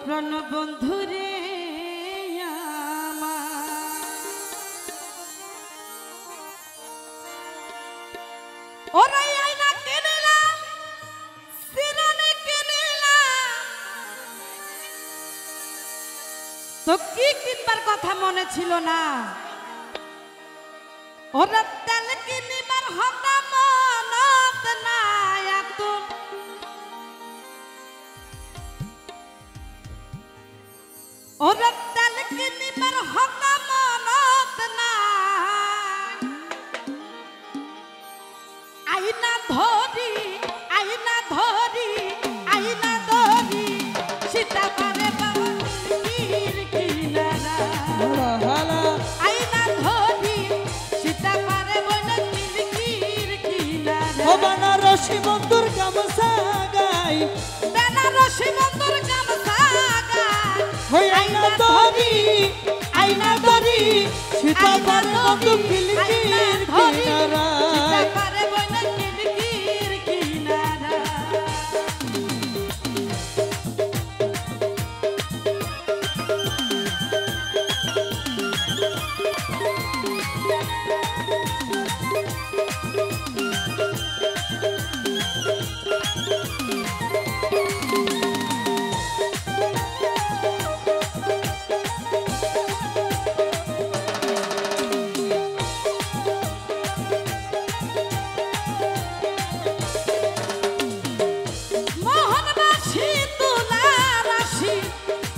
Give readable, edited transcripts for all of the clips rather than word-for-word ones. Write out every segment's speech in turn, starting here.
প্রাণ বন্ধুরে ওরাই আইনা কিনিলাম সিরানে কিনিলাম তো কি কিনবার কথা মনে ছিল না ওরা তেল কিনিবার হতা মনত নাই এত ওরা তেল কিনিবার হতা মনত নাই আইনা ধরি আইনা ধরি আইনা ধরি সীতা পারে বাবা কির কিনারা আইনা ধরি সীতা পারে বলে কির কিনারা ও বেনারসি বন্ধুর গামছা গাই বেনারসি বন্ধুর গামছা গাই ওই আইনা ধরি সীতা পারে বন্ধু কির কিনারা সীতা পারে বলে কির কিনারা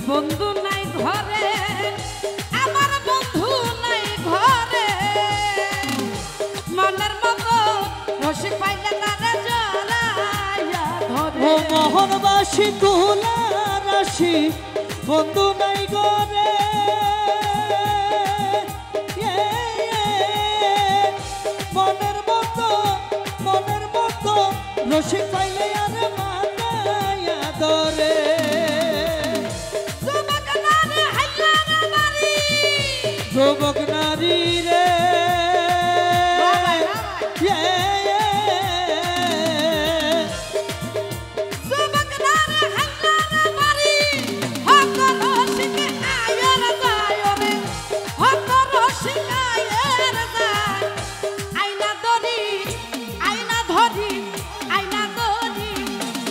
বন্ধু নাই ঘরে আমার বন্ধু নাই ঘরে মনের মতো রসিক পাইলে তারে জড়াইয়া ধরে ও মোহনবাসী তুলা রাশি বন্ধু নাই ঘরে মনের মতো রসিক পাইলে আর মানাইয়া ধরে যুবক নারী রে যুবক নারী হাঙ্গারা বাড়ি হক রসিক আয়ের যায় রে হক রসিক আয়ের যায় আইনা ধরি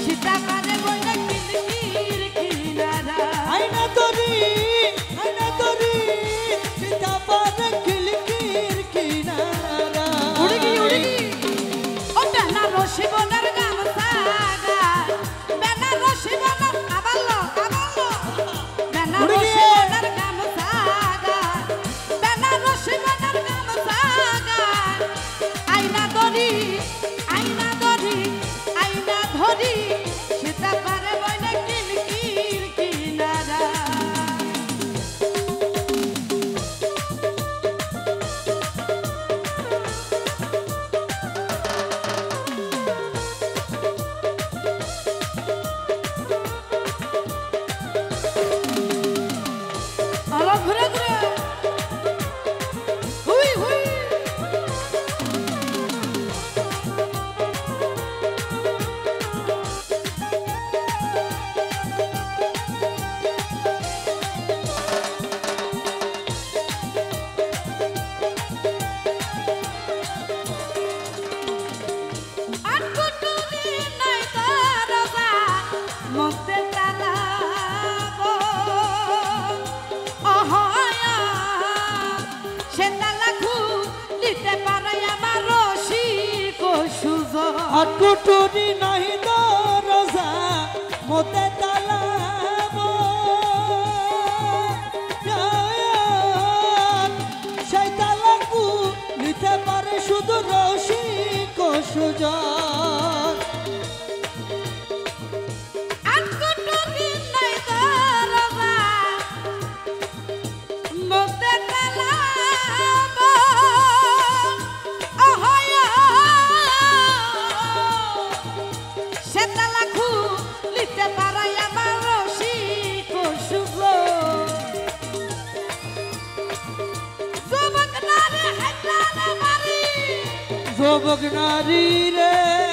সীতা পারে বইলে কির কিনারা আইনা ধরি সীতা পারে কির কিনারা উড়গি ও বেনারসি বনের গামছা গায় বেনারসি বনের আবাল্লো বেনারসি বনের গামছা গায় বেনারসি বনের গামছা গায় আইনা ধরি সীতা পারে বইলে কির কিনারা আলো ঘুরে হুই আটকুটুনি নাই তারবা মতে তালাবো অহয়া সে তালাখু দিতে পারে আমার রসিক সুজন আটকুটুনি নাহি দরজা মতে তালাব সেই তালাকু নিতে পারে শুধু রসিক সুজন আটকুটুনি নাই তারবা মতে তালাবো অহয়া যুবক নারী রে